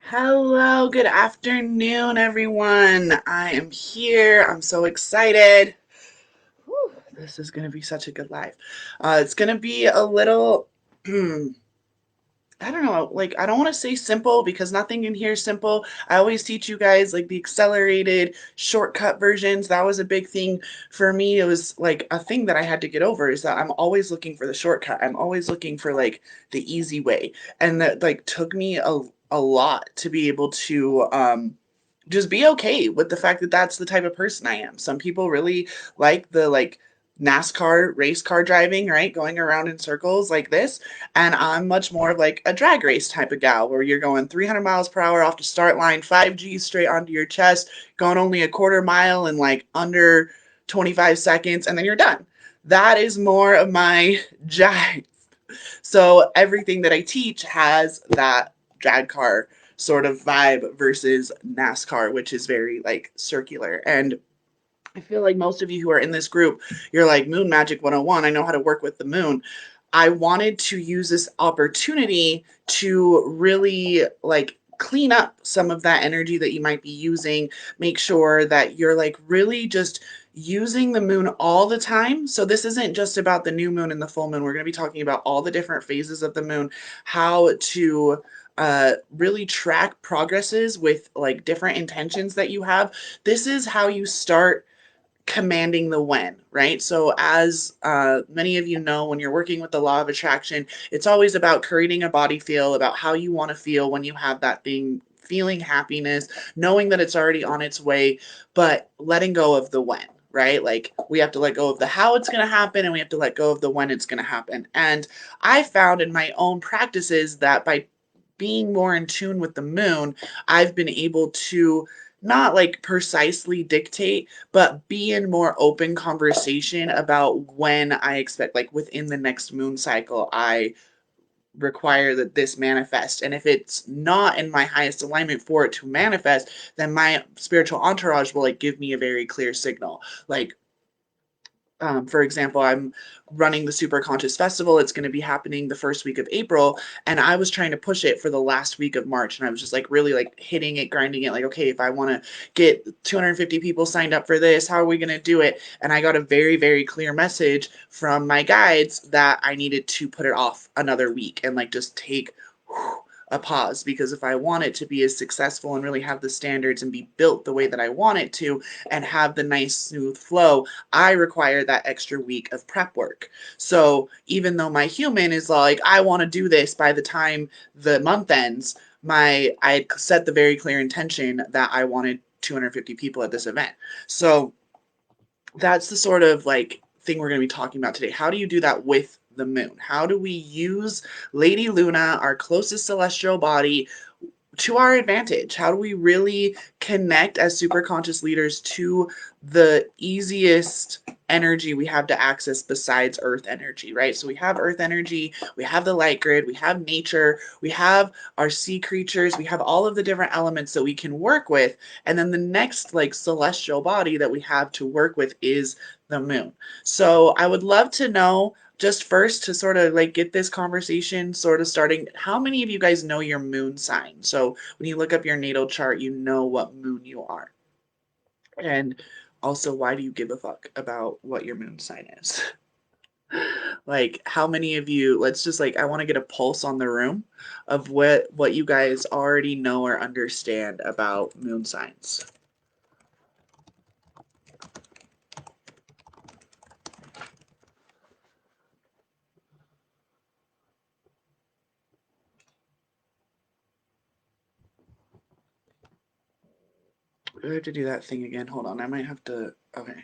Hello, good afternoon, everyone. I am here. I'm so excited. Whew, this is going to be such a good live. It's going to be a little, I don't know, like, I don't want to say simple because nothing in here is simple. I always teach you guys like the accelerated shortcut versions. That was a big thing for me. It was like a thing that I had to get over is that I'm always looking for the shortcut. I'm always looking for like the easy way. And that like took me a lot to be able to just be okay with the fact that that's the type of person I am. Some people really like the like NASCAR race car driving, right? Going around in circles like this. And I'm much more of like a drag race type of gal where you're going 300 miles per hour off the start line, 5G straight onto your chest, going only a quarter mile in like under 25 seconds, and then you're done. That is more of my jive. So everything that I teach has that drag car sort of vibe versus NASCAR, which is very like circular. And I feel like most of you who are in this group, you're like Moon Magic 101. I know how to work with the moon. I wanted to use this opportunity to really like clean up some of that energy that you might be using, make sure that you're like really just using the moon all the time. So this isn't just about the new moon and the full moon. We're going to be talking about all the different phases of the moon, how to really track progresses with like different intentions that you have. This is how you start commanding the when, right? So, as many of you know, when you're working with the law of attraction, it's always about creating a body feel, about how you want to feel when you have that thing, feeling happiness, knowing that it's already on its way, but letting go of the when. Right? Like, we have to let go of the how it's going to happen and we have to let go of the when it's going to happen. And I found in my own practices that by being more in tune with the moon, I've been able to not like precisely dictate, but be in more open conversation about when I expect, like within the next moon cycle, I require that this manifest. And if it's not in my highest alignment for it to manifest, then my spiritual entourage will like give me a very clear signal. Like, for example, I'm running the Super Conscious Festival. It's going to be happening the first week of April, and I was trying to push it for the last week of March, and I was just like really like hitting it, grinding it. Like, okay, if I want to get 250 people signed up for this, how are we going to do it? And I got a very, very clear message from my guides that I needed to put it off another week and like just take a pause, because if I want it to be as successful and really have the standards and be built the way that I want it to and have the nice smooth flow, I require that extra week of prep work. So even though my human is like, I want to do this by the time the month ends, I set the very clear intention that I wanted 250 people at this event. So that's the sort of like thing we're going to be talking about today. How do you do that with the moon? How do we use Lady Luna, our closest celestial body, to our advantage? How do we really connect as super conscious leaders to the easiest energy we have to access besides earth energy, right? So we have earth energy, we have the light grid, we have nature, we have our sea creatures, we have all of the different elements that we can work with. And then the next like celestial body that we have to work with is the moon. So I would love to know, just first to sort of like get this conversation sort of starting, how many of you guys know your moon sign? So when you look up your natal chart, you know what moon you are. And also, why do you give a fuck about what your moon sign is? Like, how many of you, let's just like, I want to get a pulse on the room of what you guys already know or understand about moon signs. I have to do that thing again. Hold on. I might have to. Okay.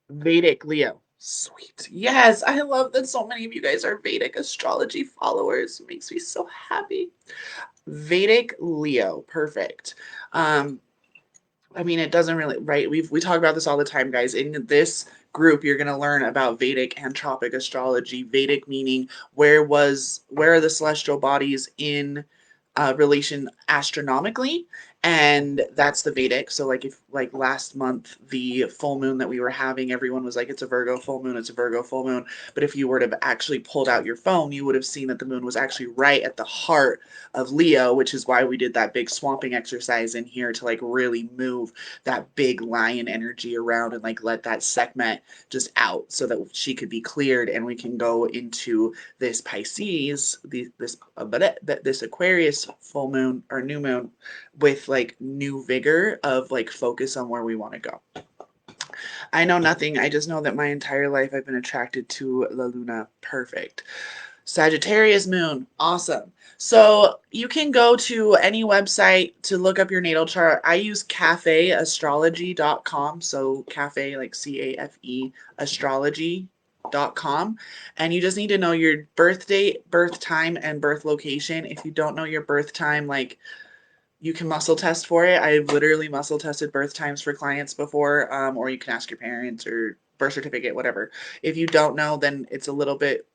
Vedic Leo. Sweet. Yes, I love that so many of you guys are Vedic astrology followers. It makes me so happy. Vedic Leo. Perfect. Um, I mean, it doesn't really, right? We talk about this all the time, guys. In this group, you're going to learn about Vedic and tropic astrology. Vedic meaning where are the celestial bodies in relation astronomically, And that's the Vedic. So like if like last month the full moon that we were having, everyone was like, it's a Virgo full moon, it's a Virgo full moon. But if you were to have actually pulled out your phone, you would have seen that the moon was actually right at the heart of Leo, which is why we did that big swamping exercise in here to like really move that big lion energy around and like let that Sekhmet just out so that she could be cleared and we can go into this Pisces, this Aquarius full moon or new moon with like new vigor of like focus on where we want to go. I know nothing. I just know that my entire life I've been attracted to La Luna. Perfect. Sagittarius moon. Awesome. So you can go to any website to look up your natal chart. I use cafeastrology.com. So cafe like CAFE astrology.com. And you just need to know your birth date, birth time, and birth location. If you don't know your birth time, like you can muscle test for it. I've literally muscle tested birth times for clients before, or you can ask your parents or birth certificate, whatever. If you don't know, then it's a little bit,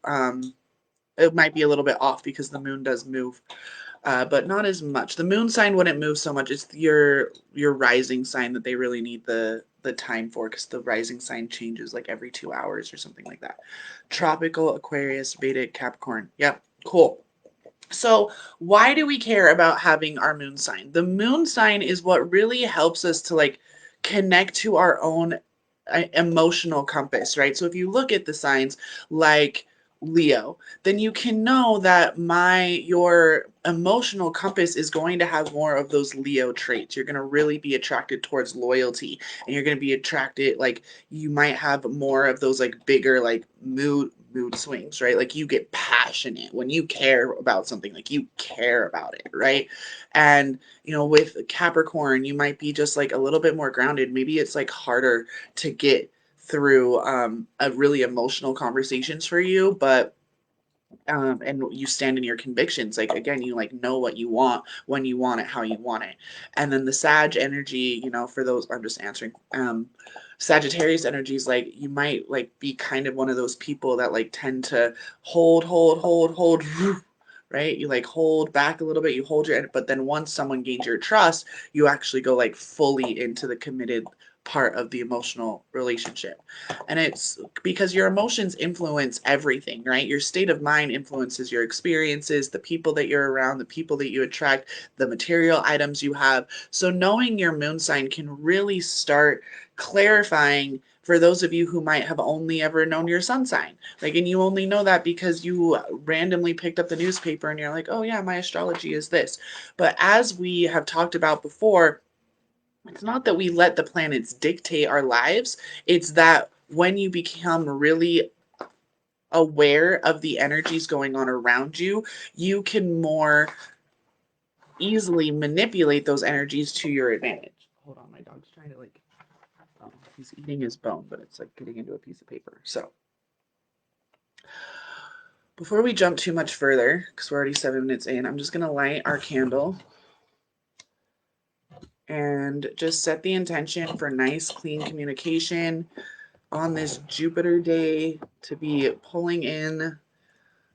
it might be a little bit off because the moon does move, but not as much. The moon sign wouldn't move so much. It's your rising sign that they really need the time for because the rising sign changes like every 2 hours or something like that. Tropical Aquarius, Vedic Capricorn. Yep, cool. So, why do we care about having our moon sign? The moon sign is what really helps us to like connect to our own emotional compass, right? So, if you look at the signs like Leo, then you can know that your emotional compass is going to have more of those Leo traits. You're going to really be attracted towards loyalty and you're going to be attracted like you might have more of those like bigger like mood swings, right? Like you get passionate when you care about something, like you care about it, right? And with Capricorn, you might be just like a little bit more grounded. Maybe it's like harder to get through a really emotional conversations for you, but and you stand in your convictions, like again you like know what you want when you want it, how you want it. And then the Sag energy, for those, I'm just answering, Sagittarius energy is like you might like be kind of one of those people that like tend to hold right? You like hold back a little bit, you hold but then once someone gains your trust, you actually go like fully into the committed part of the emotional relationship. And it's because your emotions influence everything, right? Your state of mind influences your experiences, the people that you're around, the people that you attract, the material items you have. So knowing your moon sign can really start clarifying for those of you who might have only ever known your sun sign. Like, and you only know that because you randomly picked up the newspaper and you're like, oh yeah, my astrology is this. But as we have talked about before, it's not that we let the planets dictate our lives. It's that when you become really aware of the energies going on around you, you can more easily manipulate those energies to your advantage. Hold on, my dog's trying to like, he's eating his bone, but it's like getting into a piece of paper. So before we jump too much further, because we're already 7 minutes in, I'm just going to light our candle and just set the intention for nice, clean communication on this Jupiter day to be pulling in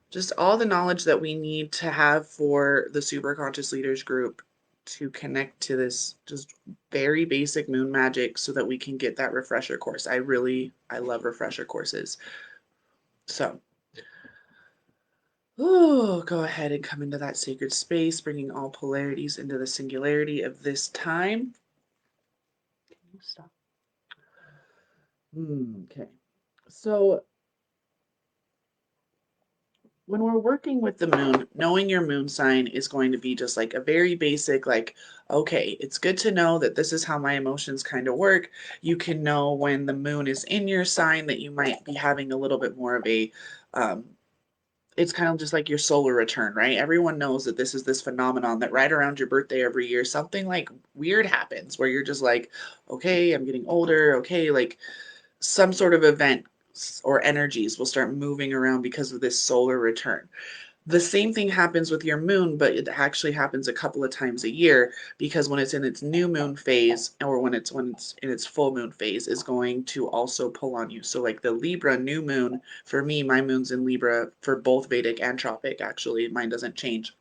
just all the knowledge that we need to have for the Super Conscious Leaders group to connect to this just very basic moon magic so that we can get that refresher course. I love refresher courses. So, go ahead and come into that sacred space, bringing all polarities into the singularity of this time. Stop. Okay. So, when we're working with the moon, knowing your moon sign is going to be just like a very basic, like, okay, it's good to know that this is how my emotions kind of work. You can know when the moon is in your sign that you might be having a little bit more of a, it's kind of just like your solar return, right? Everyone knows that this is this phenomenon that right around your birthday every year, something like weird happens where you're just like, okay, I'm getting older. Okay, like some sort of event or energies will start moving around because of this solar return. The same thing happens with your moon, but it actually happens a couple of times a year because when it's in its new moon phase or when it's in its full moon phase is going to also pull on you. So like the Libra new moon, for me, my moon's in Libra for both Vedic and Tropic actually. Mine doesn't change.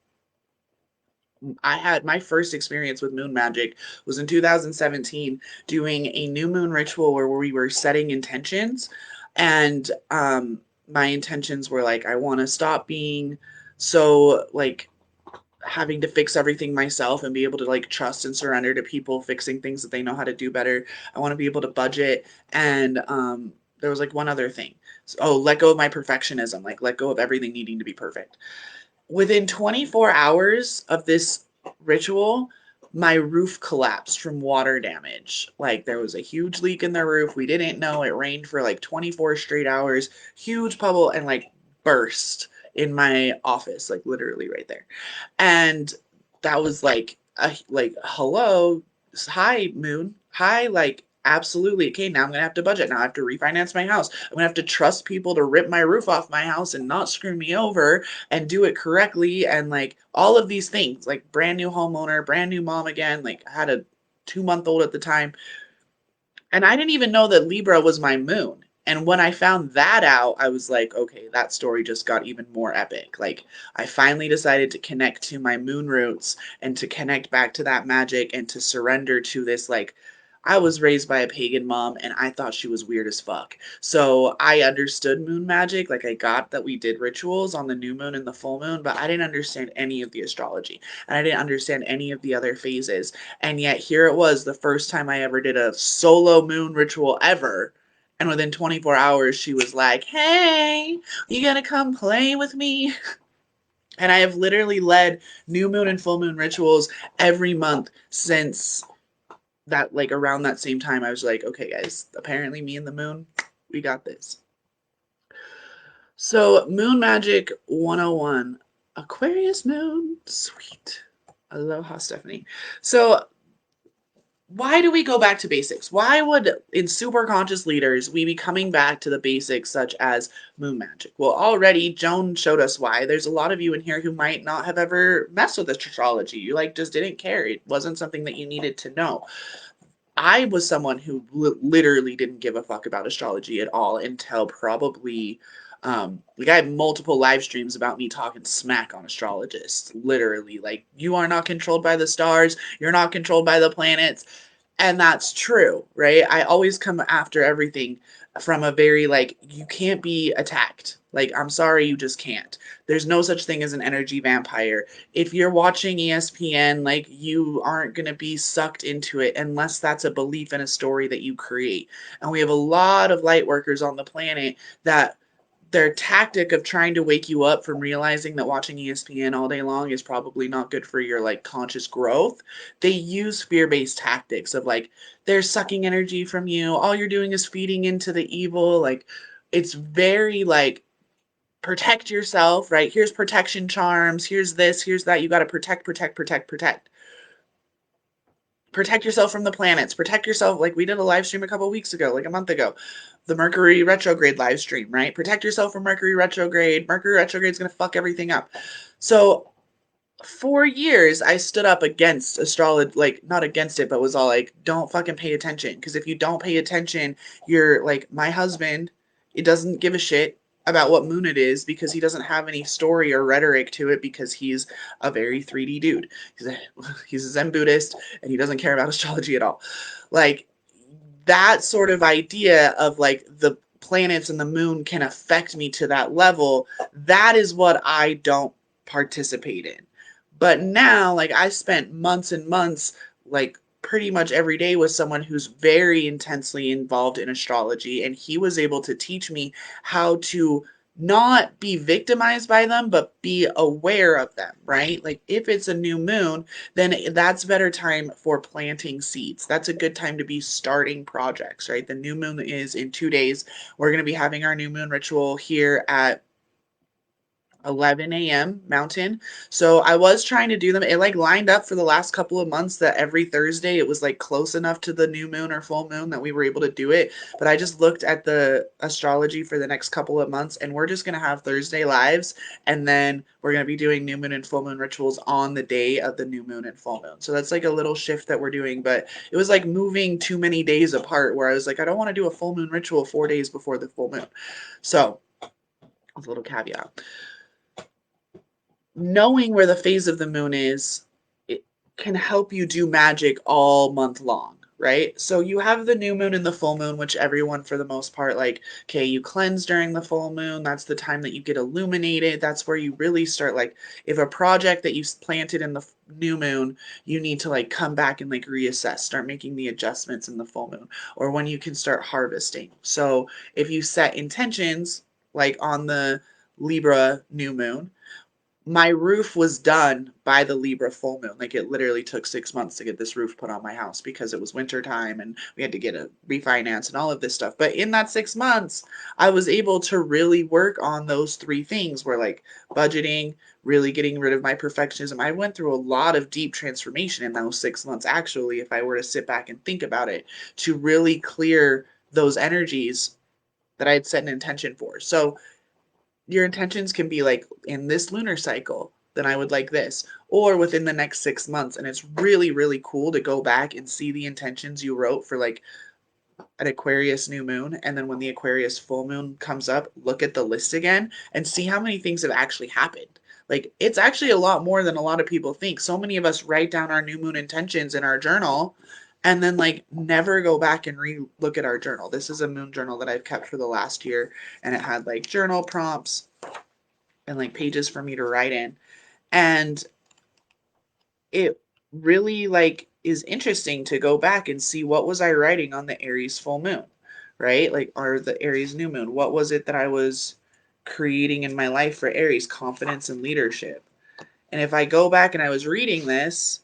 I had my first experience with moon magic was in 2017 doing a new moon ritual where we were setting intentions. And my intentions were like, I want to stop being so like having to fix everything myself and be able to like trust and surrender to people fixing things that they know how to do better. I want to be able to budget. And there was like one other thing. So, oh, let go of my perfectionism, like let go of everything needing to be perfect. Within 24 hours of this ritual, my roof collapsed from water damage. Like there was a huge leak in the roof. We didn't know. It rained for like 24 straight hours. Huge puddle and like burst in my office, like literally right there. And that was like like hello, hi moon, hi, like absolutely okay, now I'm gonna have to budget, now I have to refinance my house, I'm gonna have to trust people to rip my roof off my house and not screw me over and do it correctly, and like all of these things, like brand new homeowner, brand new mom again, like I had a 2-month old at the time, and I didn't even know that Libra was my moon. And when I found that out, I was like, okay, that story just got even more epic. Like, I finally decided to connect to my moon roots and to connect back to that magic and to surrender to this. Like, I was raised by a pagan mom and I thought she was weird as fuck. So I understood moon magic. Like, I got that we did rituals on the new moon and the full moon, but I didn't understand any of the astrology and I didn't understand any of the other phases. And yet here it was, the first time I ever did a solo moon ritual ever. And within 24 hours, she was like, hey, you gonna come play with me? And I have literally led new moon and full moon rituals every month since that, like around that same time. I was like, okay, guys, apparently me and the moon, we got this. So, Moon Magic 101, Aquarius moon, sweet. Aloha, Stephanie. So, why do we go back to basics? Why would, in super conscious leaders, we be coming back to the basics such as moon magic? Well, already Joan showed us why. There's a lot of you in here who might not have ever messed with astrology. You like just didn't care. It wasn't something that you needed to know. I was someone who literally didn't give a fuck about astrology at all until probably like I have multiple live streams about me talking smack on astrologists. Literally, like you are not controlled by the stars, you're not controlled by the planets, and that's true, right? I always come after everything from a very like, you can't be attacked. Like, I'm sorry, you just can't. There's no such thing as an energy vampire. If you're watching ESPN, like, you aren't going to be sucked into it unless that's a belief in a story that you create. And we have a lot of light workers on the planet that their tactic of trying to wake you up from realizing that watching ESPN all day long is probably not good for your like conscious growth. They use fear-based tactics of like they're sucking energy from you. All you're doing is feeding into the evil. Like it's very like protect yourself, right? Here's protection charms, here's this, here's that. You got to protect, protect, protect, protect. Protect yourself from the planets. Protect yourself. Like we did a live stream a couple weeks ago, like a month ago, the Mercury retrograde live stream, right? Protect yourself from Mercury retrograde. Mercury retrograde is going to fuck everything up. So for years, I stood up against astrology, like not against it, but was all like, don't fucking pay attention. Because if you don't pay attention, you're like, my husband, it doesn't give a shit about what moon it is because he doesn't have any story or rhetoric to it because he's a very 3D dude. He's a Zen Buddhist and he doesn't care about astrology at all. Like that sort of idea of like the planets and the moon can affect me to that level, that is what I don't participate in. But now, like, I spent months and months, like, pretty much every day with someone who's very intensely involved in astrology, and he was able to teach me how to not be victimized by them, but be aware of them, right? Like, if it's a new moon, then that's better time for planting seeds. That's a good time to be starting projects, right? The new moon is in 2 days. We're going to be having our new moon ritual here at 11 a.m. Mountain. So I was trying to do them. It like lined up for the last couple of months that every Thursday it was like close enough to the new moon or full moon that we were able to do it. But I just looked at the astrology for the next couple of months and we're just going to have Thursday lives. And then we're going to be doing new moon and full moon rituals on the day of the new moon and full moon. So that's like a little shift that we're doing. But it was like moving too many days apart where I was like, I don't want to do a full moon ritual 4 days before the full moon. So that's a little caveat. Knowing where the phase of the moon is can help you do magic all month long, right? So you have the new moon and the full moon, which everyone for the most part, like, okay, you cleanse during the full moon. That's the time that you get illuminated. That's where you really start, like, if a project that you planted in the new moon, you need to like come back and like reassess, start making the adjustments in the full moon, or when you can start harvesting. So if you set intentions like on the Libra new moon, my roof was done by the Libra full moon. Like it literally took 6 months to get this roof put on my house because it was winter time and we had to get a refinance and all of this stuff. But in that 6 months, I was able to really work on those three things where like budgeting, really getting rid of my perfectionism. I went through a lot of deep transformation in those 6 months, actually, if I were to sit back and think about it, to really clear those energies that I had set an intention for. So your intentions can be like in this lunar cycle, then I would like this, or within the next 6 months. And it's really, really cool to go back and see the intentions you wrote for like an Aquarius new moon. And then when the Aquarius full moon comes up, look at the list again and see how many things have actually happened. Like it's actually a lot more than a lot of people think. So many of us write down our new moon intentions in our journal and then like never go back and re-look at our journal. This is a moon journal that I've kept for the last year, and it had like journal prompts and like pages for me to write in. And it really like is interesting to go back and see what was I writing on the Aries full moon, right? Like, or the Aries new moon. What was it that I was creating in my life for Aries? Confidence and leadership. And if I go back and I was reading this,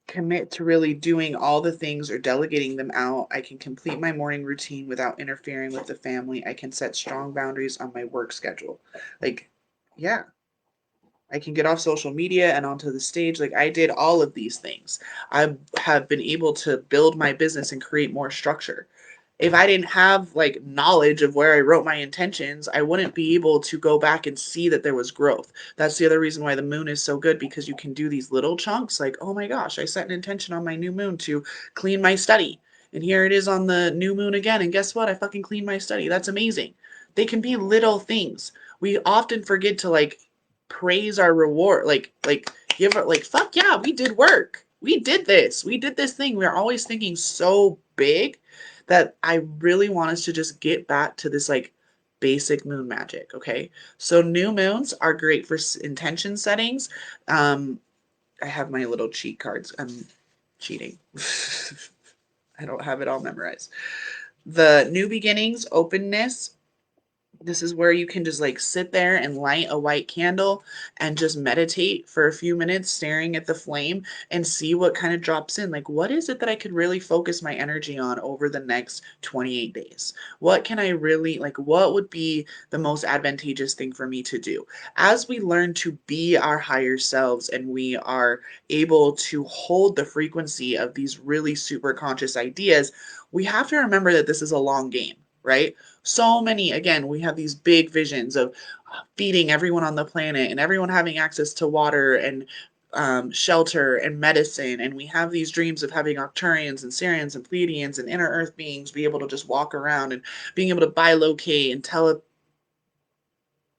commit to really doing all the things or delegating them out. I can complete my morning routine without interfering with the family. I can set strong boundaries on my work schedule. Like, yeah, I can get off social media and onto the stage. Like I did all of these things. I have been able to build my business and create more structure. If I didn't have like knowledge of where I wrote my intentions, I wouldn't be able to go back and see that there was growth. That's the other reason why the moon is so good, because you can do these little chunks like, oh my gosh, I set an intention on my new moon to clean my study. And here it is on the new moon again. And guess what? I fucking cleaned my study. That's amazing. They can be little things. We often forget to like praise our reward, like give it like fuck yeah, we did work. We did this. We did this thing. We're always thinking so big that I really want us to just get back to this like basic moon magic, okay? So new moons are great for intention settings. Um I have my little cheat cards. I'm cheating. I don't have it all memorized. The new beginnings, openness, this is where you can just like sit there and light a white candle and just meditate for a few minutes, staring at the flame and see what kind of drops in. Like, what is it that I could really focus my energy on over the next 28 days? What can I really, like, what would be the most advantageous thing for me to do? As we learn to be our higher selves and we are able to hold the frequency of these really super conscious ideas, we have to remember that this is a long game, right? So many, again, we have these big visions of feeding everyone on the planet and everyone having access to water and shelter and medicine. And we have these dreams of having Arcturians and Sirians and Pleiadians and inner earth beings be able to just walk around and being able to bilocate and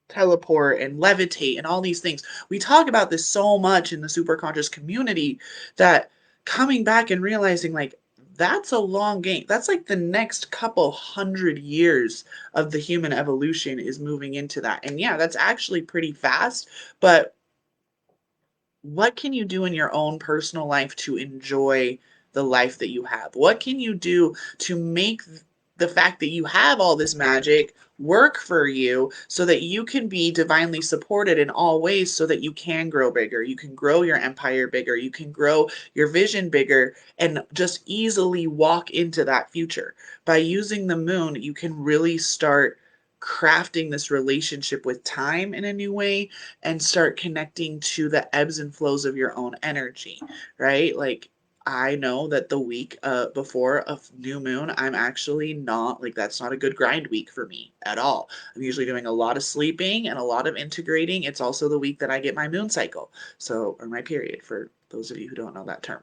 teleport and levitate and all these things. We talk about this so much in the superconscious community that coming back and realizing like that's a long game. That's like the next couple 100 years of the human evolution is moving into that. And yeah, that's actually pretty fast, but what can you do in your own personal life to enjoy the life that you have? What can you do to make the fact that you have all this magic work for you so that you can be divinely supported in all ways so that you can grow bigger? You can grow your empire bigger. You can grow your vision bigger and just easily walk into that future. By using the moon, you can really start crafting this relationship with time in a new way and start connecting to the ebbs and flows of your own energy, right? Like I know that the week before a new moon, I'm actually not like that's not a good grind week for me at all. I'm usually doing a lot of sleeping and a lot of integrating. It's also the week that I get my moon cycle, so or my period for those of you who don't know that term.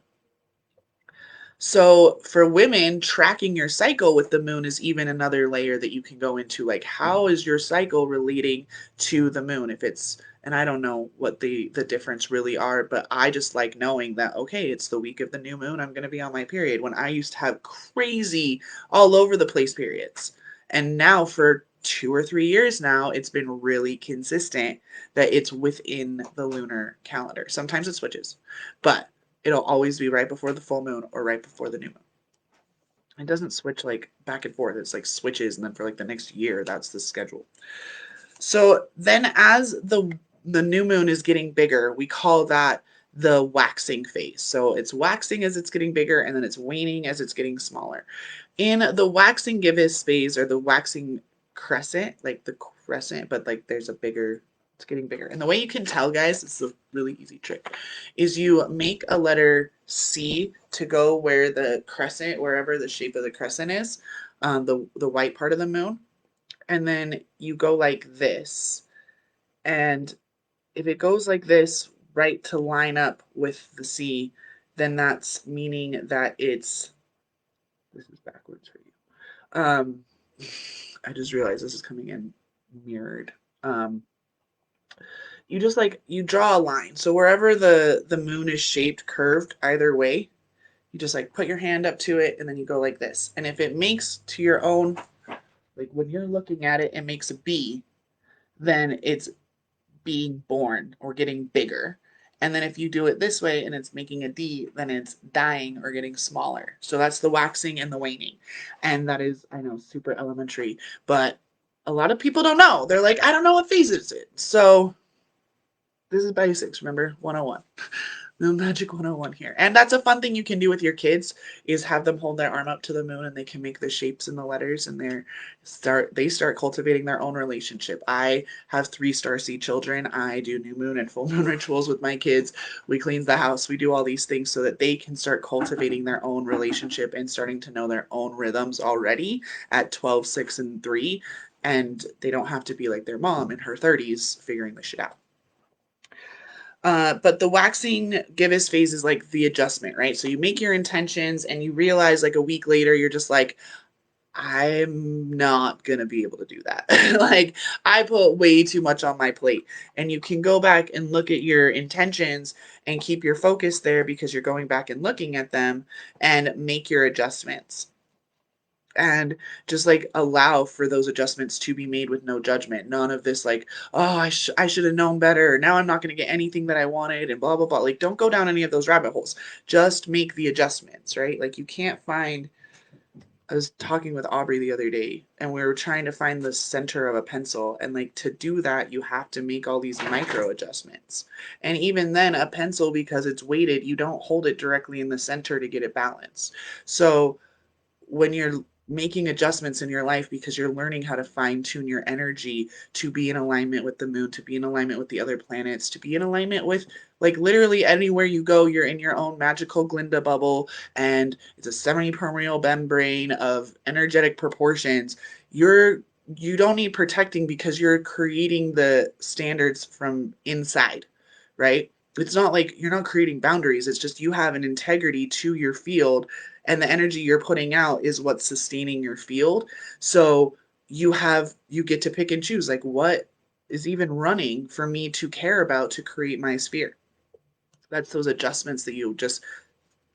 So for women, tracking your cycle with the moon is even another layer that you can go into. Like, how is your cycle relating to the moon? If it's, and I don't know what the difference really are, but I just like knowing that, okay, it's the week of the new moon, I'm going to be on my period. When I used to have crazy all over the place periods. And now for 2 or 3 years now, it's been really consistent that it's within the lunar calendar. Sometimes it switches, but it'll always be right before the full moon or right before the new moon. It doesn't switch like back and forth. It's like switches, and then for like the next year, that's the schedule. So then, as the new moon is getting bigger, we call that the waxing phase. So it's waxing as it's getting bigger, and then it's waning as it's getting smaller. In the waxing gibbous phase, or the waxing crescent, like the crescent, but like there's a bigger, it's getting bigger. And the way you can tell, guys, it's a really easy trick, is you make a letter C to go where the crescent, wherever the shape of the crescent is, the white part of the moon, and then you go like this. And if it goes like this, right to line up with the C, then that's meaning that it's, this is backwards for you. I just realized this is coming in mirrored. Um, you just like, you draw a line. So wherever the moon is shaped curved either way, you just like put your hand up to it and then you go like this. And if it makes to your own, like when you're looking at it, it makes a B, then it's being born or getting bigger. And then if you do it this way and it's making a D, then it's dying or getting smaller. So that's the waxing and the waning. And that is, I know, super elementary, but a lot of people don't know. They're like, I don't know what phase it's in. So this is basics, remember? 101. The Magic 101 here. And that's a fun thing you can do with your kids, is have them hold their arm up to the moon and they can make the shapes and the letters, and they start cultivating their own relationship. I have 3 Star Seed children. I do new moon and full moon rituals with my kids. We clean the house. We do all these things so that they can start cultivating their own relationship and starting to know their own rhythms already at 12, 6, and 3. And they don't have to be like their mom in her 30s figuring this shit out. But the waxing gibbous phase is like the adjustment, right? So you make your intentions and you realize like a week later, you're just like, I'm not going to be able to do that. Like, I put way too much on my plate. And you can go back and look at your intentions and keep your focus there because you're going back and looking at them and make your adjustments, and just like allow for those adjustments to be made with no judgment. None of this like, oh, I should have known better. Now I'm not going to get anything that I wanted and blah blah blah. Like, don't go down any of those rabbit holes. Just make the adjustments, right? Like, you can't find, I was talking with Aubrey the other day and we were trying to find the center of a pencil, and like to do that you have to make all these micro adjustments. And even then, a pencil, because it's weighted, you don't hold it directly in the center to get it balanced. So when you're making adjustments in your life, because you're learning how to fine tune your energy to be in alignment with the moon, to be in alignment with the other planets, to be in alignment with, like, literally anywhere you go, you're in your own magical Glinda bubble, and it's a semi-permeable membrane of energetic proportions. You don't need protecting because you're creating the standards from inside, right? It's not like you're not creating boundaries. It's just you have an integrity to your field, and the energy you're putting out is what's sustaining your field. So you get to pick and choose, like, what is even running for me to care about to create my sphere. That's those adjustments that you just,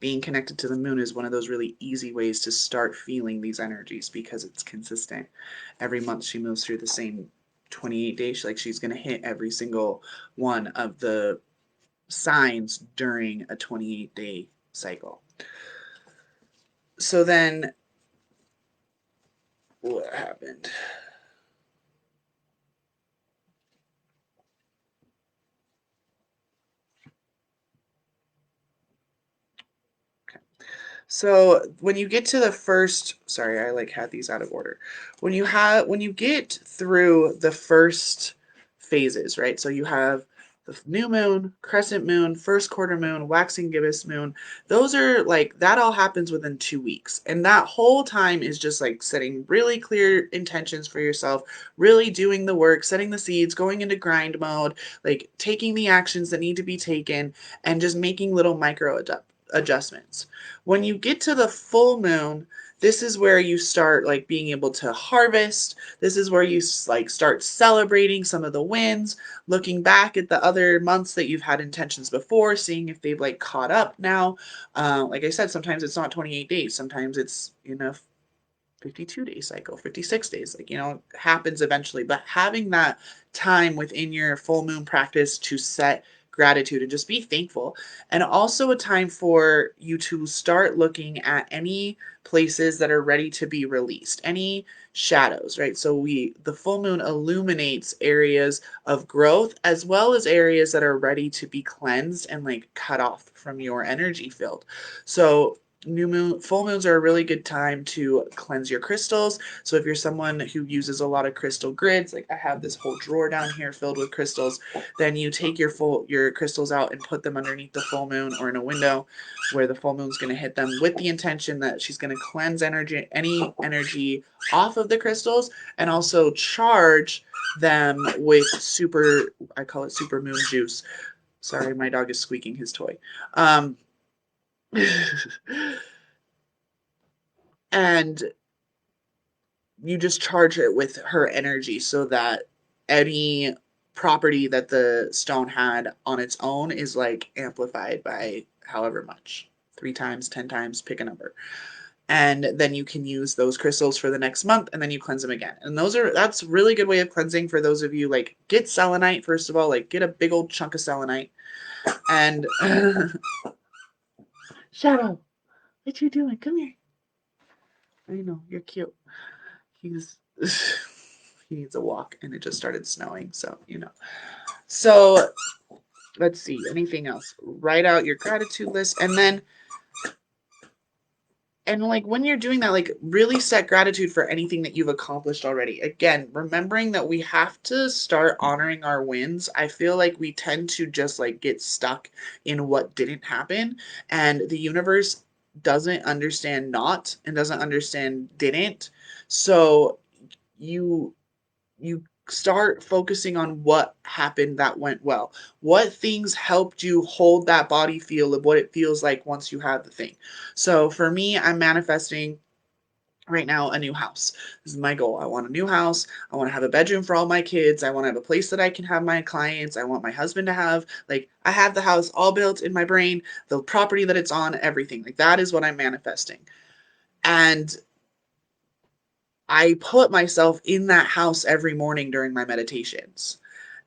being connected to the moon is one of those really easy ways to start feeling these energies, because it's consistent. Every month she moves through the same 28 days. Like, she's going to hit every single one of the signs during a 28-day cycle. So then what happened? Okay. So when you get to the first, sorry, I like had these out of order. When you get through the first phases, right? So you have the new moon, crescent moon, first quarter moon, waxing gibbous moon. Those are like, that all happens within 2 weeks. And that whole time is just like setting really clear intentions for yourself, really doing the work, setting the seeds, going into grind mode, like taking the actions that need to be taken, and just making little micro adjustments. When you get to the full moon, this is where you start like being able to harvest. This is where you like start celebrating some of the wins, looking back at the other months that you've had intentions before, seeing if they've like caught up now. Like I said, sometimes it's not 28 days. Sometimes it's, 52-day cycle, 56 days, like, it happens eventually. But having that time within your full moon practice to set gratitude and just be thankful, and also a time for you to start looking at any places that are ready to be released, any shadows, right? So the full moon illuminates areas of growth as well as areas that are ready to be cleansed and like cut off from your energy field. So full moons are a really good time to cleanse your crystals. So if you're someone who uses a lot of crystal grids, like I have this whole drawer down here filled with crystals, then you take your crystals out and put them underneath the full moon or in a window where the full moon's going to hit them, with the intention that she's going to cleanse any energy off of the crystals, and also charge them with I call it super moon juice. Sorry, my dog is squeaking his toy. And you just charge it with her energy so that any property that the stone had on its own is like amplified by however much, 3 times, 10 times, pick a number. And then you can use those crystals for the next month, and then you cleanse them again. And that's a really good way of cleansing for those of you. Like, get selenite first of all, like get a big old chunk of selenite. And Shadow, what you doing? Come here. I know, you're cute. He's he needs a walk, and it just started snowing, so. So let's see, anything else? Write out your gratitude list, and like when you're doing that, like really set gratitude for anything that you've accomplished already. Again, remembering that we have to start honoring our wins. I feel like we tend to just like get stuck in what didn't happen, and the universe doesn't understand not and doesn't understand didn't. So you you start focusing on what happened that went well. What things helped you hold that body feel of what it feels like once you have the thing. So for me, I'm manifesting right now a new house. This is my goal. I want a new house. I want to have a bedroom for all my kids. I want to have a place that I can have my clients. I want my husband to have, like, I have the house all built in my brain, the property that it's on, everything. Like, that is what I'm manifesting. And I put myself in that house every morning during my meditations,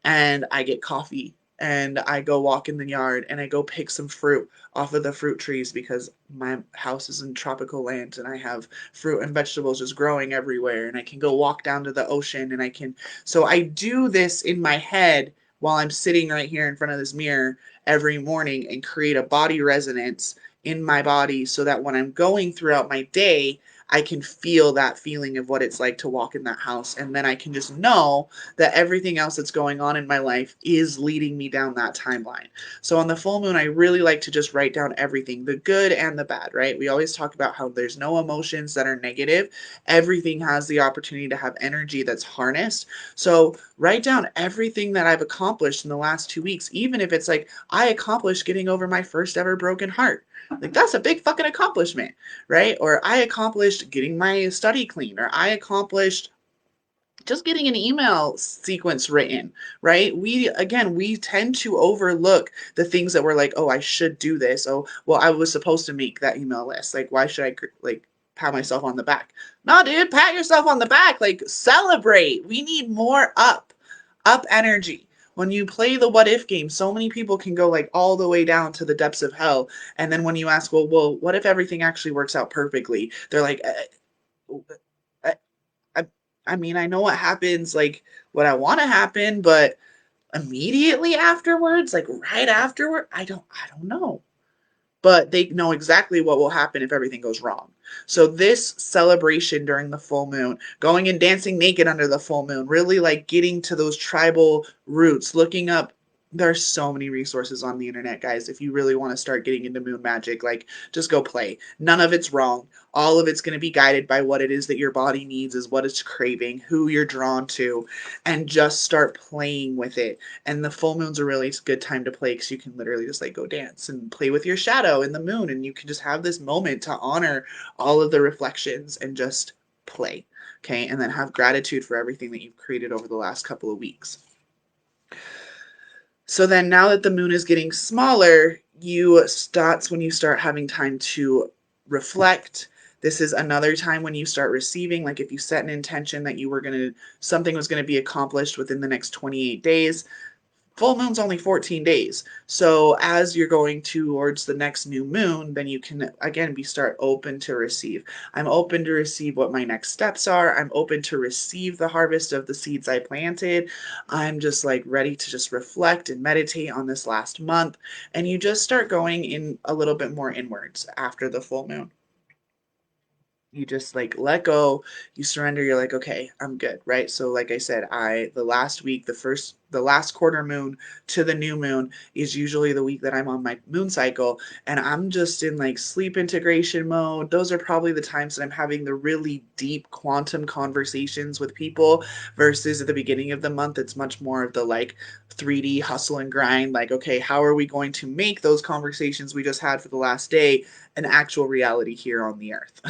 and I get coffee, and I go walk in the yard, and I go pick some fruit off of the fruit trees because my house is in tropical land and I have fruit and vegetables just growing everywhere, and I can go walk down to the ocean, and so I do this in my head while I'm sitting right here in front of this mirror every morning and create a body resonance in my body so that when I'm going throughout my day, I can feel that feeling of what it's like to walk in that house. And then I can just know that everything else that's going on in my life is leading me down that timeline. So on the full moon, I really like to just write down everything, the good and the bad, right? We always talk about how there's no emotions that are negative. Everything has the opportunity to have energy that's harnessed. So write down everything that I've accomplished in the last 2 weeks, even if it's like, I accomplished getting over my first ever broken heart. Like, that's a big fucking accomplishment, right? Or I accomplished getting my study clean, or I accomplished just getting an email sequence written, right? We tend to overlook the things that we're like, oh, I should do this. Oh, well, I was supposed to make that email list. Like, why should I like pat myself on the back? No, dude, pat yourself on the back. Like, celebrate. We need more up energy. When you play the what if game, so many people can go like all the way down to the depths of hell. And then when you ask, well, what if everything actually works out perfectly? They're like, I, I, I mean, I know what happens, like what I want to happen, but immediately afterwards, like right afterward, I don't know. But they know exactly what will happen if everything goes wrong. So this celebration during the full moon, going and dancing naked under the full moon, really like getting to those tribal roots, looking up There are so many resources on the internet, guys. If you really want to start getting into moon magic, like, just go play. None of it's wrong. All of it's going to be guided by what it is that your body needs, is what it's craving, who you're drawn to, and just start playing with it. And the full moon's a really good time to play because you can literally just like go dance and play with your shadow in the moon, and you can just have this moment to honor all of the reflections and just play. Okay, and then have gratitude for everything that you've created over the last couple of weeks. So then now that the moon is getting smaller, that's when you start having time to reflect. This is another time when you start receiving, like if you set an intention that something was going to be accomplished within the next 28 days, full moon's only 14 days. So as you're going towards the next new moon, then you can again start open to receive. I'm open to receive what my next steps are. I'm open to receive the harvest of the seeds I planted. I'm just like ready to just reflect and meditate on this last month. And you just start going in a little bit more inwards after the full moon. You just like let go, you surrender, you're like, okay, I'm good, right? So like I said, the last week, the last quarter moon to the new moon is usually the week that I'm on my moon cycle, and I'm just in like sleep integration mode. Those are probably the times that I'm having the really deep quantum conversations with people, versus at the beginning of the month it's much more of the like 3D hustle and grind, like, okay, how are we going to make those conversations we just had for the last day an actual reality here on the earth.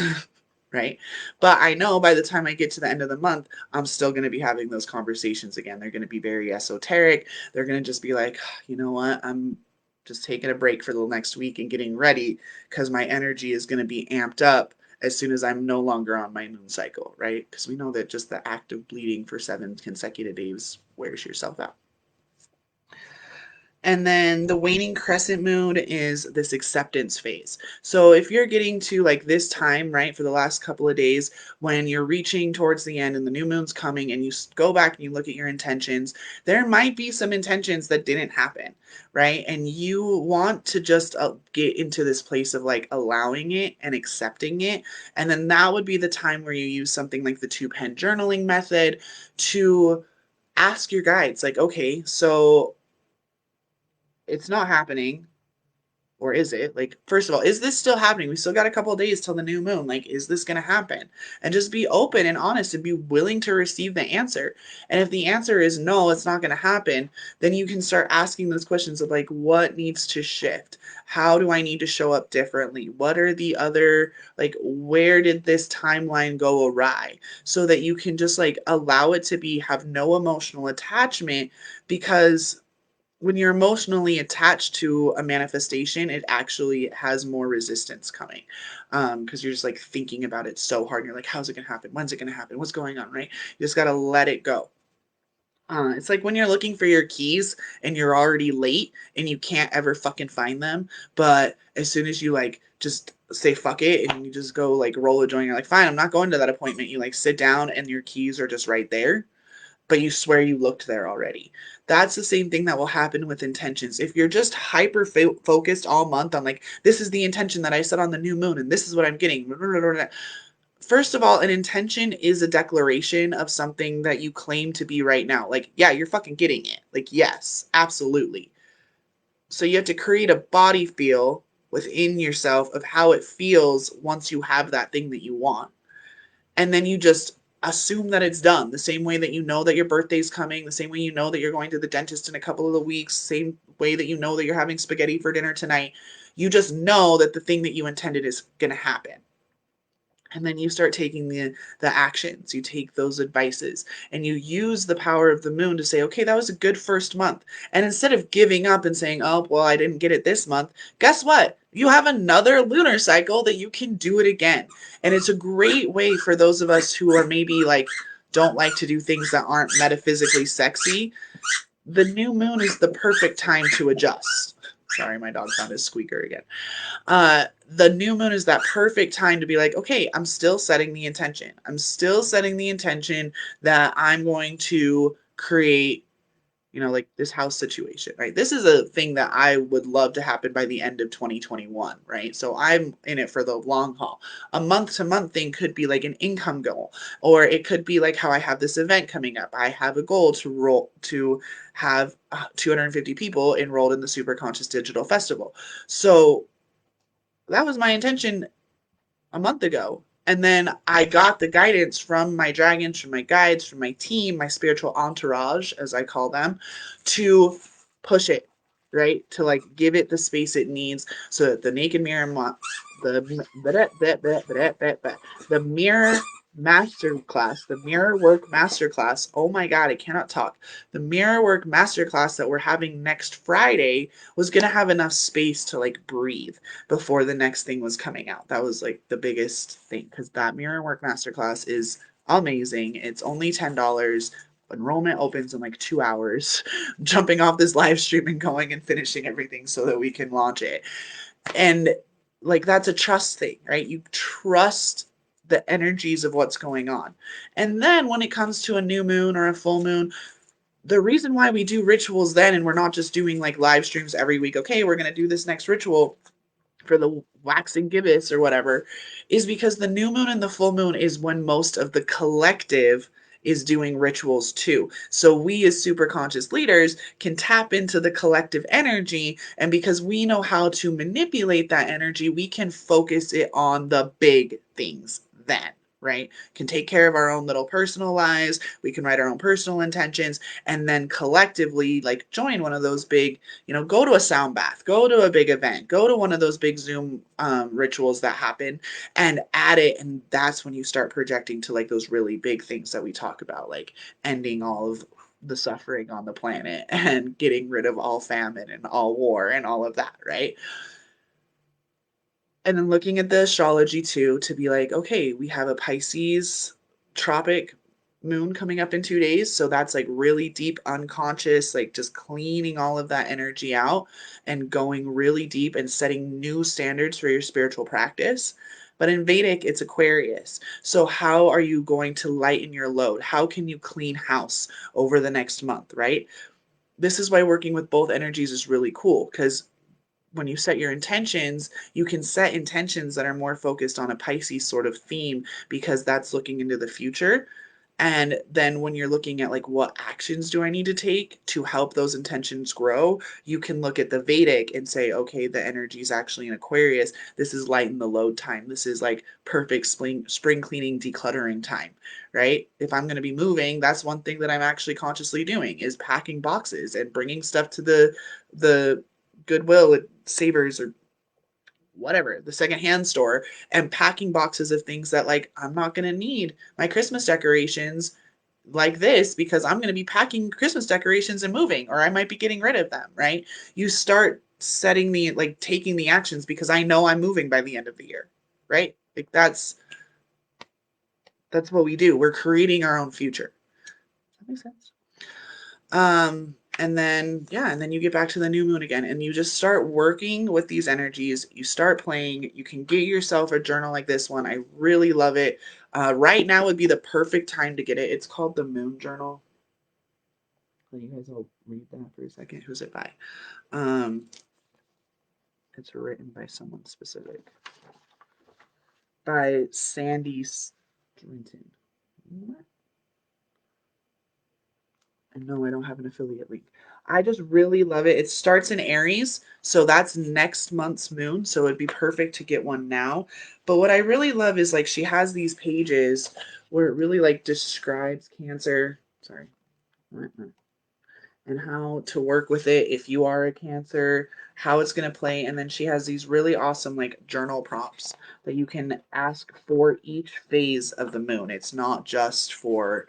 Right? But I know by the time I get to the end of the month, I'm still going to be having those conversations again. They're going to be very esoteric. They're going to just be like, you know what? I'm just taking a break for the next week and getting ready because my energy is going to be amped up as soon as I'm no longer on my moon cycle, right? Because we know that just the act of bleeding for 7 consecutive days wears yourself out. And then the waning crescent moon is this acceptance phase. So if you're getting to like this time, right, for the last couple of days, when you're reaching towards the end and the new moon's coming and you go back and you look at your intentions, there might be some intentions that didn't happen, right? And you want to just get into this place of like allowing it and accepting it. And then that would be the time where you use something like the 2-pen journaling method to ask your guides, like, okay, so it's not happening, or is it? Like, first of all, is this still happening? We still got a couple of days till the new moon. Like, is this going to happen? And just be open and honest and be willing to receive the answer. And if the answer is no, it's not going to happen, then you can start asking those questions of like, what needs to shift? How do I need to show up differently? What are the other, like, where did this timeline go awry? So that you can just like allow it to have no emotional attachment, because when you're emotionally attached to a manifestation, it actually has more resistance coming, because you're just like thinking about it so hard. And you're like, how's it gonna happen? When's it gonna happen? What's going on? Right? You just gotta let it go. It's like when you're looking for your keys and you're already late and you can't ever fucking find them, but as soon as you like just say fuck it and you just go like roll a joint, you're like, fine, I'm not going to that appointment. You like sit down and your keys are just right there, but you swear you looked there already. That's the same thing that will happen with intentions. If you're just hyper focused all month on like, this is the intention that I set on the new moon and this is what I'm getting. First of all, an intention is a declaration of something that you claim to be right now. Like, yeah, you're fucking getting it. Like, yes, absolutely. So you have to create a body feel within yourself of how it feels once you have that thing that you want. And then you just assume that it's done, the same way that you know that your birthday's coming, the same way you know that you're going to the dentist in a couple of the weeks, same way that you know that you're having spaghetti for dinner tonight. You just know that the thing that you intended is going to happen. And then you start taking the actions, you take those advices, and you use the power of the moon to say, okay, that was a good first month. And instead of giving up and saying, oh, well, I didn't get it this month, guess what? You have another lunar cycle that you can do it again. And it's a great way for those of us who are maybe like, don't like to do things that aren't metaphysically sexy. The new moon is the perfect time to adjust. Sorry, my dog found his squeaker again. The new moon is that perfect time to be like, okay, I'm still setting the intention. I'm still setting the intention that I'm going to create you know, like this house situation, right? This is a thing that I would love to happen by the end of 2021, right? So I'm in it for the long haul. A month to month thing could be like an income goal, or it could be like how I have this event coming up. I have a goal to have 250 people enrolled in the Super Conscious Digital Festival. So that was my intention a month ago. And then I got the guidance from my dragons, from my guides, from my team, my spiritual entourage, as I call them, to push it, right? To like give it the space it needs so that the naked mirror, the mirror masterclass, the mirror work masterclass. Oh my God, I cannot talk. The mirror work masterclass that we're having next Friday was going to have enough space to like breathe before the next thing was coming out. That was like the biggest thing because that mirror work masterclass is amazing. It's only $10. Enrollment opens in like 2 hours. Jumping off this live stream and going and finishing everything so that we can launch it. And like that's a trust thing, right? You trust the energies of what's going on. And then when it comes to a new moon or a full moon, the reason why we do rituals then and we're not just doing like live streams every week, okay, we're going to do this next ritual for the waxing gibbous or whatever, is because the new moon and the full moon is when most of the collective is doing rituals too. So we as super conscious leaders can tap into the collective energy, and because we know how to manipulate that energy, we can focus it on the big things then. Right? Can take care of our own little personal lives. We can write our own personal intentions and then collectively like join one of those big, you know, go to a sound bath, go to a big event, go to one of those big Zoom rituals that happen and add it. And that's when you start projecting to like those really big things that we talk about, like ending all of the suffering on the planet and getting rid of all famine and all war and all of that, right? And then looking at the astrology too to be like, okay, we have a Pisces tropic moon coming up in 2 days. So that's like really deep unconscious, like just cleaning all of that energy out and going really deep and setting new standards for your spiritual practice. But in Vedic, it's Aquarius. So, how are you going to lighten your load? How can you clean house over the next month, right? This is why working with both energies is really cool because when you set your intentions, you can set intentions that are more focused on a Pisces sort of theme because that's looking into the future. And then when you're looking at like what actions do I need to take to help those intentions grow, you can look at the Vedic and say, okay, the energy is actually in Aquarius. This is lighten the load time. This is like perfect spring cleaning, decluttering time, right? If I'm going to be moving, that's one thing that I'm actually consciously doing is packing boxes and bringing stuff to the Goodwill, Savers, or whatever, the secondhand store, and packing boxes of things that like I'm not gonna need my Christmas decorations like this because I'm gonna be packing Christmas decorations and moving, or I might be getting rid of them, right? You start setting the like taking the actions because I know I'm moving by the end of the year, right? Like that's what we do. We're creating our own future. Does that make sense? And then yeah, and then you get back to the new moon again and you just start working with these energies. You start playing. You can get yourself a journal like this one. I really love it. Right now would be the perfect time to get it. It's called the Moon Journal. You guys will read that for a second. Who's it by? Um, it's written by someone specific. By Sandy Strinton. And no, I don't have an affiliate link. I just really love it. It starts in Aries, so that's next month's moon, so it'd be perfect to get one now. But what I really love is like she has these pages where it really like describes Cancer, sorry, and how to work with it if you are a Cancer, how it's going to play, and then she has these really awesome like journal prompts that you can ask for each phase of the moon. It's not just for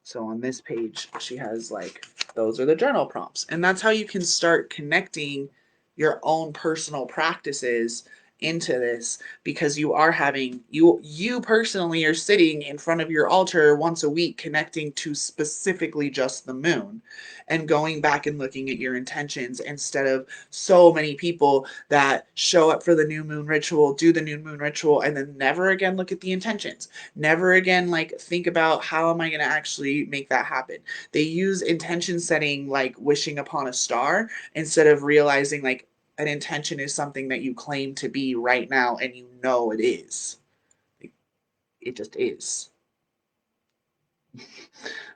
so on this page, she has like, those are the journal prompts. And that's how you can start connecting your own personal practices into this, because you are having you personally are sitting in front of your altar once a week connecting to specifically just the moon and going back and looking at your intentions, instead of so many people that show up for the new moon ritual, do the new moon ritual, and then never again look at the intentions, never again like think about how am I going to actually make that happen. They use intention setting like wishing upon a star, instead of realizing like an intention is something that you claim to be right now, and you know it is. It just is.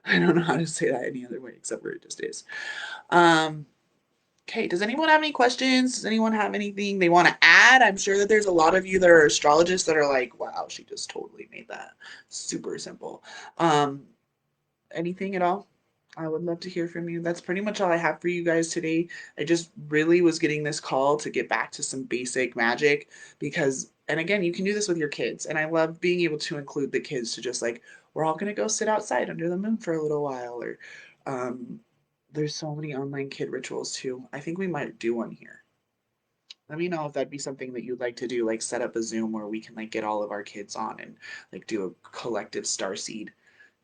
I don't know how to say that any other way except for it just is. Um, okay, does anyone have any questions? Does anyone have anything they want to add? I'm sure that there's a lot of you that are astrologists that are like, wow, she just totally made that super simple. Um, anything at all? I would love to hear from you. That's pretty much all I have for you guys today. I just really was getting this call to get back to some basic magic, because, and again, you can do this with your kids. And I love being able to include the kids to just like, we're all going to go sit outside under the moon for a little while. Or um, there's so many online kid rituals too. I think we might do one here. Let me know if that'd be something that you'd like to do, like set up a Zoom where we can like get all of our kids on and like do a collective starseed.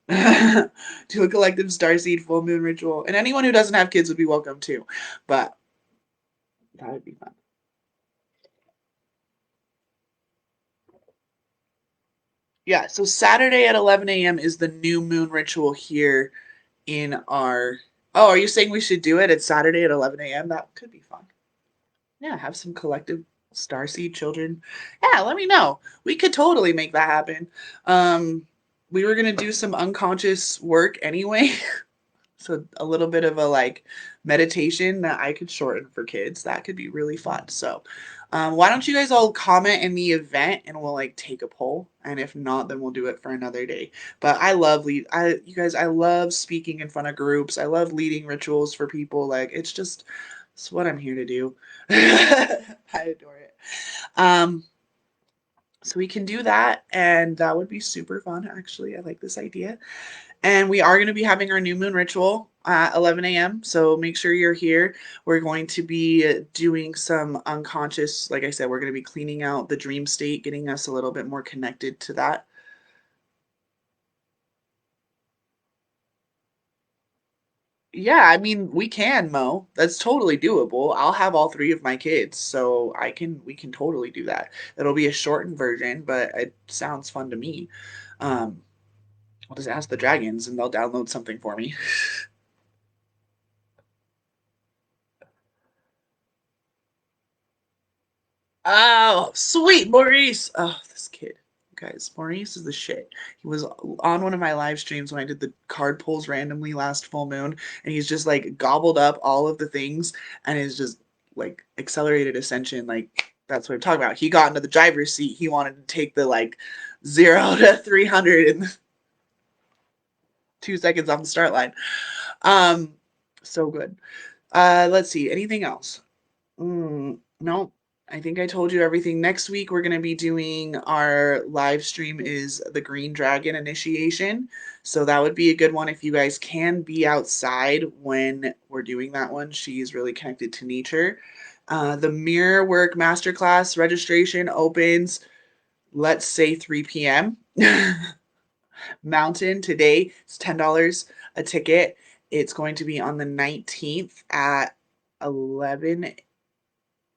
Do a collective starseed full moon ritual. And anyone who doesn't have kids would be welcome too. But that would be fun. Yeah, so Saturday at 11 a.m. is the new moon ritual here in our. Oh, are you saying we should do it at Saturday at 11 a.m.? That could be fun. Yeah, have some collective starseed children. Yeah, let me know. We could totally make that happen. We were gonna do some unconscious work anyway. So a little bit of a like meditation that I could shorten for kids. That could be really fun. So why don't you guys all comment in the event and we'll like take a poll. And if not, then we'll do it for another day. But I love you guys, I love speaking in front of groups. I love leading rituals for people. Like it's what I'm here to do. I adore it. Um, so we can do that, and that would be super fun. Actually, I like this idea. And we are going to be having our new moon ritual at 11 a.m. So make sure you're here. We're going to be doing some unconscious, like I said, we're going to be cleaning out the dream state, getting us a little bit more connected to that. Yeah, I mean, we can, Mo. That's totally doable. I'll have all three of my kids, so we can totally do that. It'll be a shortened version, but it sounds fun to me. Um, I'll just ask the dragons and they'll download something for me. Oh, sweet Maurice. Oh, this kid. Guys, Maurice is the shit. He was on one of my live streams when I did the card pulls randomly last full moon, and he's just like gobbled up all of the things and is just like accelerated ascension. Like, that's what I'm talking about. He got into the driver's seat. He wanted to take the like 0 to 300 in 2 seconds off the start line. Um, so good. Let's see. Anything else? No, I think I told you everything. Next week we're going to be doing our live stream is the Green Dragon initiation. So that would be a good one if you guys can be outside when we're doing that one. She's really connected to nature. The mirror work masterclass registration opens, let's say 3 p.m. Mountain today. It's $10 a ticket. It's going to be on the 19th at 11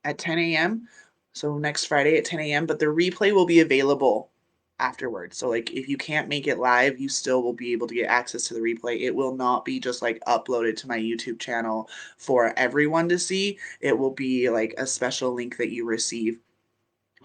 at 10 a.m. So next Friday at 10 a.m. But the replay will be available afterwards. So like if you can't make it live, you still will be able to get access to the replay. It will not be just like uploaded to my YouTube channel for everyone to see. It will be like a special link that you receive.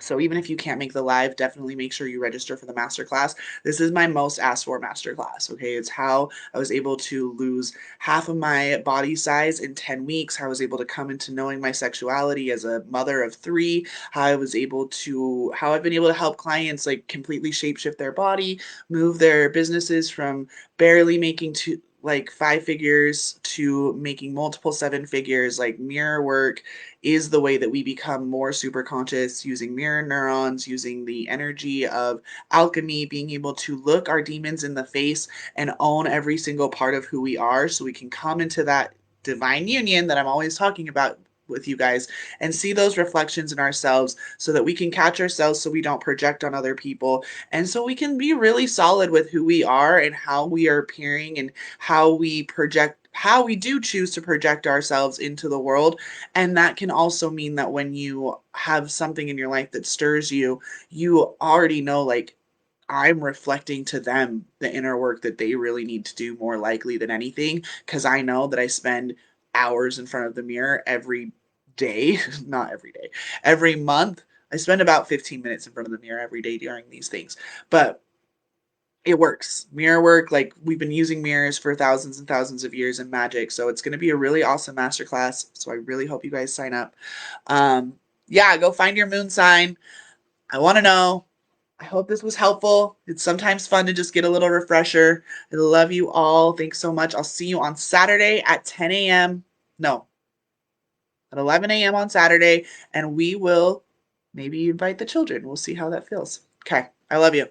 So even if you can't make the live, definitely make sure you register for the masterclass. This is my most asked for masterclass. Okay, it's how I was able to lose half of my body size in 10 weeks, how I was able to come into knowing my sexuality as a mother of three, how I've been able to help clients like completely shapeshift their body, move their businesses from barely making to like 5 figures to making multiple 7 figures. Like mirror work is the way that we become more super conscious, using mirror neurons, using the energy of alchemy, being able to look our demons in the face and own every single part of who we are, so we can come into that divine union that I'm always talking about, with you guys and see those reflections in ourselves so that we can catch ourselves so we don't project on other people and so we can be really solid with who we are and how we are appearing and how we do choose to project ourselves into the world. And that can also mean that when you have something in your life that stirs you, you already know, like, I'm reflecting to them the inner work that they really need to do more likely than anything. Because I know that I spend hours in front of the mirror every day, not every day, every month. I spend about 15 minutes in front of the mirror every day during these things. But it works. Mirror work, like we've been using mirrors for thousands and thousands of years in magic. So it's going to be a really awesome masterclass. So I really hope you guys sign up. Um, yeah, go find your moon sign. I want to know. I hope this was helpful. It's sometimes fun to just get a little refresher. I love you all. Thanks so much. I'll see you on Saturday at 10 a.m. No, at 11 a.m. on Saturday. And we will maybe invite the children. We'll see how that feels. Okay. I love you.